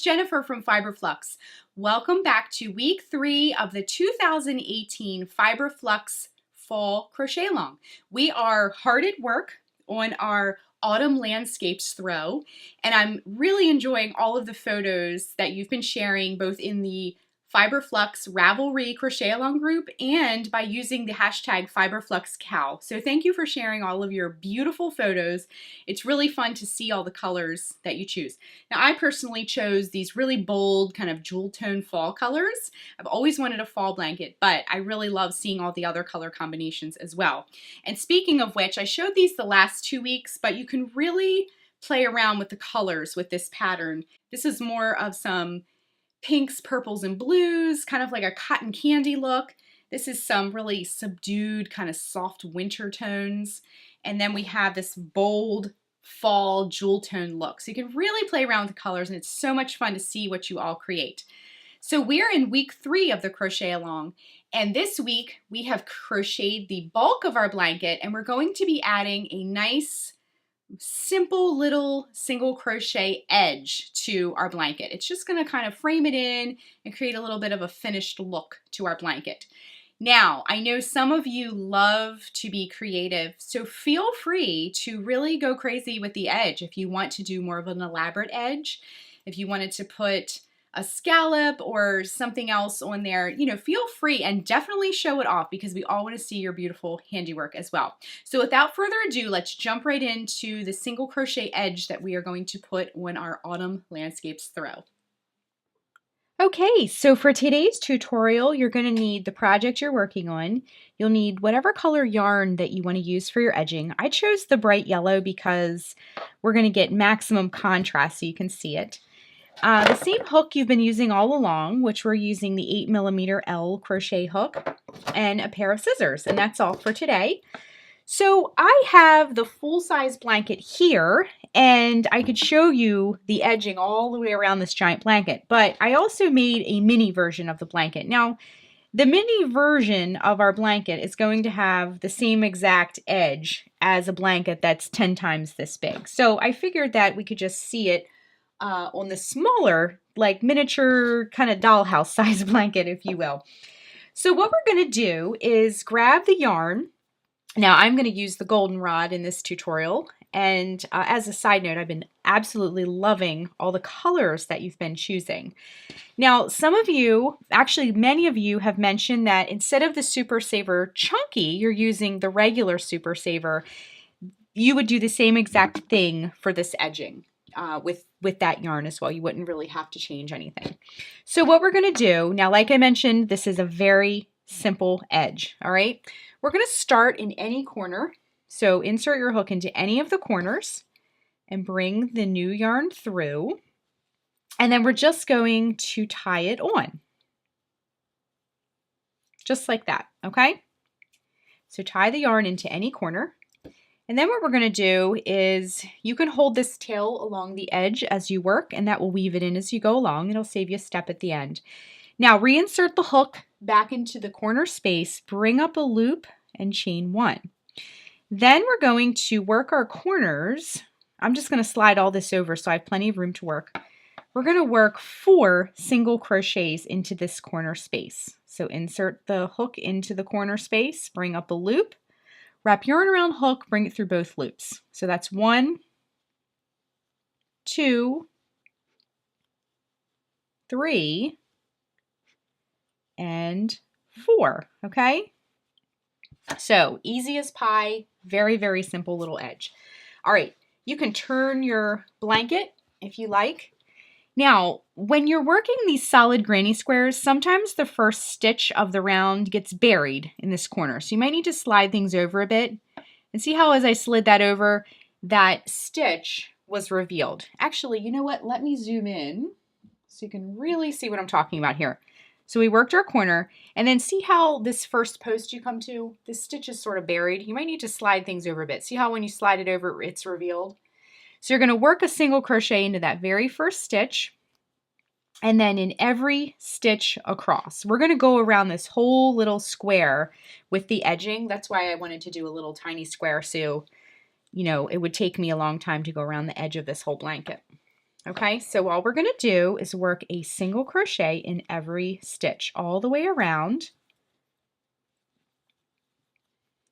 it's Jennifer from Fiber Flux. Welcome back to week 3 of the 2018 Fiber Flux Fall Crochet Along. We are hard at work on our autumn landscapes throw, and I'm really enjoying all of the photos that you've been sharing both in the Fiber Flux Ravelry Crochet Along group and by using the hashtag Fiber Flux CAL. So thank you for sharing all of your beautiful photos. It's really fun to see all the colors that you choose. Now I personally chose these really bold kind of jewel tone fall colors. I've always wanted a fall blanket, but I really love seeing all the other color combinations as well. And speaking of which, I showed these the last 2 weeks, but you can really play around with the colors with this pattern. This is more of some pinks, purples, and blues, kind of like a cotton candy look. This is some really subdued, kind of soft winter tones. And then we have this bold fall jewel tone look. So you can really play around with the colors, and it's so much fun to see what you all create. So we're in week 3 of the crochet along, and this week we have crocheted the bulk of our blanket, and we're going to be adding a nice simple little single crochet edge to our blanket. It's just going to kind of frame it in and create a little bit of a finished look to our blanket. Now, I know some of you love to be creative, so feel free to really go crazy with the edge if you want to do more of an elaborate edge. If you wanted to put a scallop or something else on there, you know, feel free and definitely show it off because we all want to see your beautiful handiwork as well. So without further ado, let's jump right into the single crochet edge that we are going to put on our autumn landscapes throw. Okay, so for today's tutorial, you're going to need the project you're working on. You'll need whatever color yarn that you want to use for your edging. I chose the bright yellow because we're going to get maximum contrast so you can see it. The same hook you've been using all along, which we're using the 8mm L crochet hook, and a pair of scissors, and that's all for today. So I have the full-size blanket here, and I could show you the edging all the way around this giant blanket, but I also made a mini version of the blanket. Now, the mini version of our blanket is going to have the same exact edge as a blanket that's 10 times this big. So I figured that we could just see it on the smaller, like miniature kind of dollhouse size blanket, if you will. So what we're going to do is grab the yarn. Now I'm going to use the goldenrod in this tutorial. And as a side note, I've been absolutely loving all the colors that you've been choosing. Now, some of you, actually many of you, have mentioned that instead of the Super Saver Chunky, you're using the regular Super Saver. You would do the same exact thing for this edging. With that yarn as well. You wouldn't really have to change anything. So what we're going to do, now like I mentioned, this is a very simple edge, all right? We're going to start in any corner. So insert your hook into any of the corners and bring the new yarn through. And then we're just going to tie it on. Just like that, okay? So tie the yarn into any corner. And then what we're going to do is you can hold this tail along the edge as you work, and that will weave it in as you go along. It'll save you a step at the end. Now reinsert the hook back into the corner space, bring up a loop, and chain 1. Then we're going to work our corners. I'm just going to slide all this over so I have plenty of room to work. We're going to work 4 single crochets into this corner space. So insert the hook into the corner space, bring up a loop, wrap yarn around hook, bring it through both loops. So that's 1, 2, 3, and 4, okay? So easy as pie, very, very simple little edge. All right, you can turn your blanket if you like. Now, when you're working these solid granny squares, sometimes the first stitch of the round gets buried in this corner. So you might need to slide things over a bit. And see how as I slid that over, that stitch was revealed. Actually, you know what? Let me zoom in so you can really see what I'm talking about here. So we worked our corner, and then see how this first post you come to, this stitch is sort of buried. You might need to slide things over a bit. See how when you slide it over, it's revealed? So you're going to work a single crochet into that very first stitch, and then in every stitch across. We're going to go around this whole little square with the edging. That's why I wanted to do a little tiny square, so you know it would take me a long time to go around the edge of this whole blanket. Okay, so all we're going to do is work a single crochet in every stitch all the way around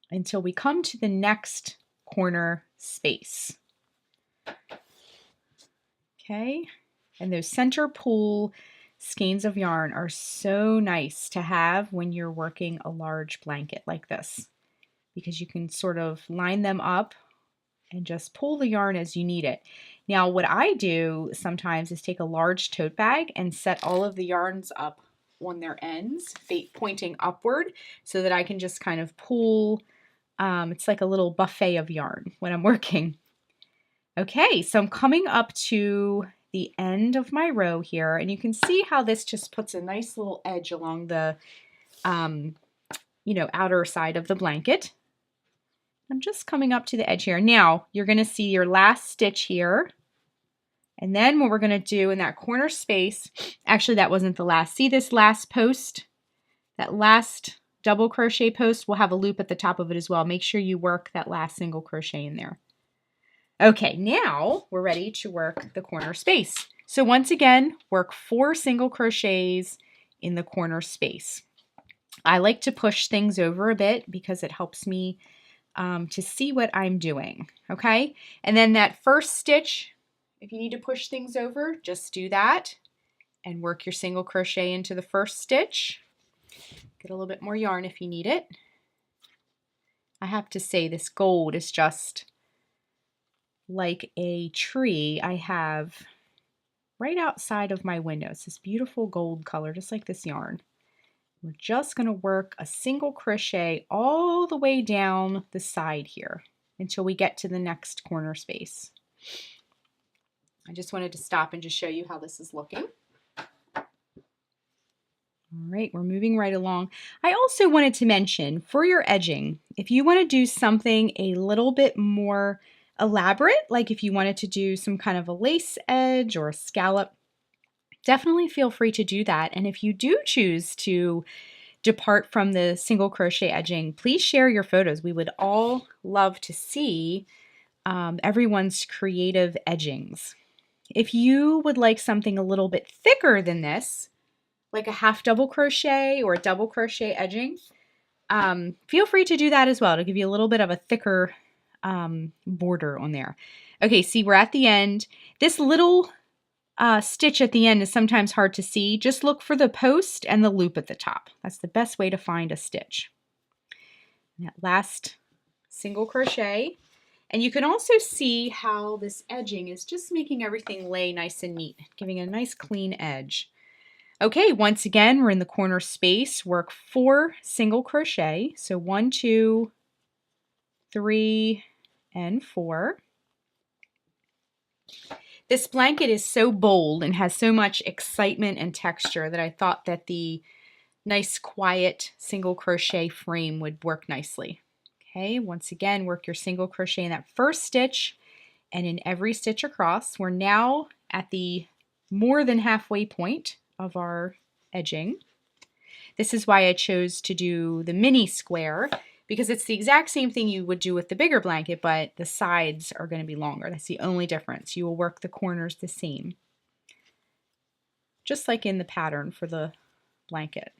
until we come to the next corner space. Okay, and those center pull skeins of yarn are so nice to have when you're working a large blanket like this, because you can sort of line them up and just pull the yarn as you need it. Now, what I do sometimes is take a large tote bag and set all of the yarns up on their ends, pointing upward, so that I can just kind of pull. It's like a little buffet of yarn when I'm working. Okay, so I'm coming up to the end of my row here, and you can see how this just puts a nice little edge along the, outer side of the blanket. I'm just coming up to the edge here. Now, you're going to see your last stitch here. And then what we're going to do in that corner space, actually that wasn't the last. See this last post? That last double crochet post will have a loop at the top of it as well. Make sure you work that last single crochet in there. Okay, now we're ready to work the corner space. So once again, work 4 single crochets in the corner space. I like to push things over a bit because it helps me to see what I'm doing, okay? And then that first stitch, if you need to push things over, just do that and work your single crochet into the first stitch. Get a little bit more yarn if you need it. I have to say this gold is just like a tree I have right outside of my window. It's this beautiful gold color, just like this yarn. We're just going to work a single crochet all the way down the side here until we get to the next corner space. I just wanted to stop and just show you how this is looking. All right, we're moving right along. I also wanted to mention for your edging, if you want to do something a little bit more elaborate, like if you wanted to do some kind of a lace edge or a scallop, definitely feel free to do that. And if you do choose to depart from the single crochet edging, please share your photos. We would all love to see everyone's creative edgings. If you would like something a little bit thicker than this, like a half double crochet or a double crochet edging, feel free to do that as well to give you a little bit of a thicker border on there. Okay, see, we're at the end. This little stitch at the end is sometimes hard to see. Just look for the post and the loop at the top. That's the best way to find a stitch. And that last single crochet. And you can also see how this edging is just making everything lay nice and neat, giving a nice clean edge. Okay, once again, we're in the corner space. Work 4 single crochet. So 1, 2, 3, and 4. This blanket is so bold and has so much excitement and texture that I thought that the nice quiet single crochet frame would work nicely. Okay, once again, work your single crochet in that first stitch and in every stitch across. We're now at the more than halfway point of our edging. This is why I chose to do the mini square, because it's the exact same thing you would do with the bigger blanket, but the sides are going to be longer. That's the only difference. You will work the corners the same, just like in the pattern for the blanket.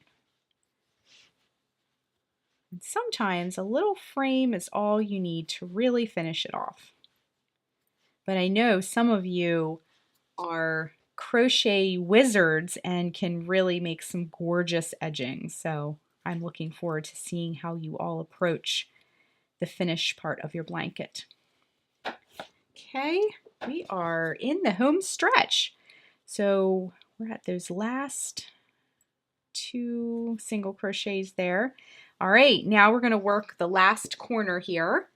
And sometimes a little frame is all you need to really finish it off. But I know some of you are crochet wizards and can really make some gorgeous edging. So I'm looking forward to seeing how you all approach the finished part of your blanket. Okay, we are in the home stretch. So we're at those last 2 single crochets there. All right, now we're going to work the last corner here.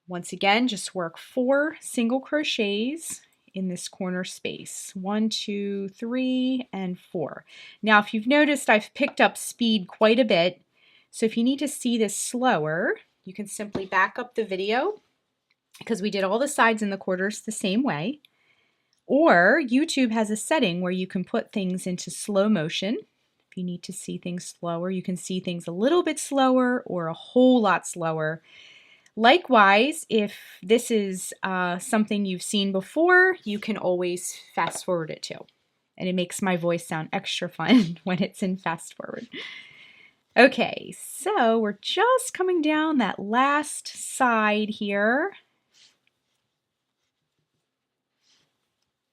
Once again, just work 4 single crochets in this corner space. 1, 2, 3, and 4. Now, if you've noticed, I've picked up speed quite a bit. So if you need to see this slower, you can simply back up the video, because we did all the sides and the quarters the same way. Or YouTube has a setting where you can put things into slow motion. If you need to see things slower, you can see things a little bit slower or a whole lot slower. Likewise, if this is something you've seen before, you can always fast forward it too. And it makes my voice sound extra fun when it's in fast forward. Okay, so we're just coming down that last side here.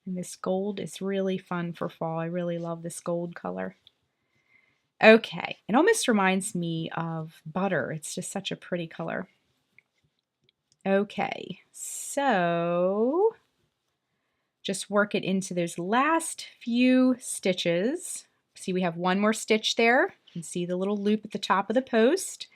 And this gold is really fun for fall. I really love this gold color. Okay, it almost reminds me of butter. It's just such a pretty color. Okay, so just work it into those last few stitches. See, we have one more stitch there. You can see the little loop at the top of the post.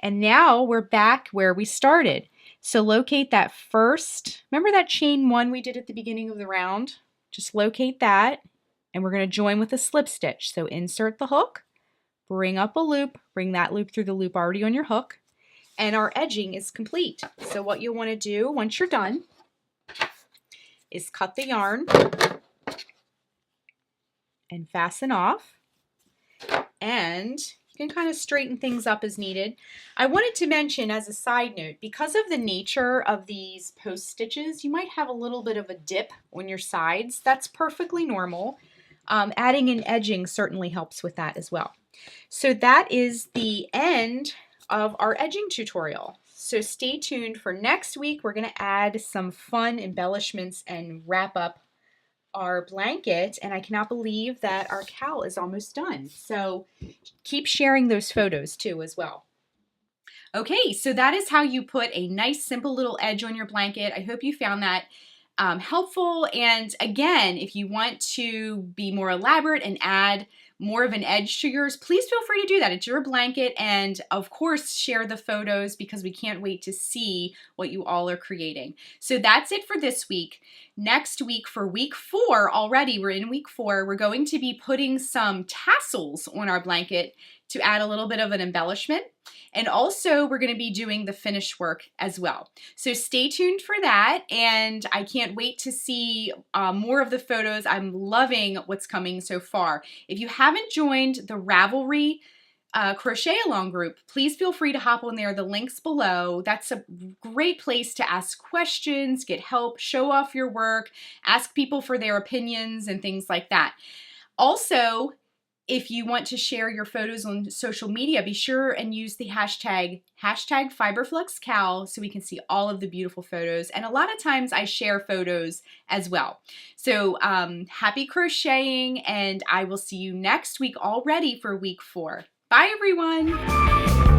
And now we're back where we started. So locate that first, remember that chain 1 we did at the beginning of the round? Just locate that, and we're going to join with a slip stitch. So insert the hook, bring up a loop, bring that loop through the loop already on your hook, and our edging is complete. So what you'll want to do once you're done is cut the yarn and fasten off, and you can kind of straighten things up as needed. I wanted to mention as a side note, because of the nature of these post stitches, you might have a little bit of a dip on your sides. That's perfectly normal. Adding in edging certainly helps with that as well. So that is the end of our edging tutorial. So stay tuned for next week. We're going to add some fun embellishments and wrap up our blanket, and I cannot believe that our cowl is almost done. So keep sharing those photos too as well. Okay, so that is how you put a nice simple little edge on your blanket. I hope you found that helpful. And again, if you want to be more elaborate and add more of an edge to yours, please feel free to do that. It's your blanket, and of course share the photos because we can't wait to see what you all are creating. So that's it for this week. Next week, for week 4 already, we're in week 4, we're going to be putting some tassels on our blanket to add a little bit of an embellishment. And also we're going to be doing the finished work as well. So stay tuned for that, and I can't wait to see more of the photos. I'm loving what's coming so far. If you haven't joined the Ravelry crochet along group, please feel free to hop on there. The link's below. That's a great place to ask questions, get help, show off your work, ask people for their opinions and things like that. Also, if you want to share your photos on social media, be sure and use the hashtag Fiber Flux CAL so we can see all of the beautiful photos. And a lot of times I share photos as well. So happy crocheting, and I will see you next week all ready for week 4. Bye everyone.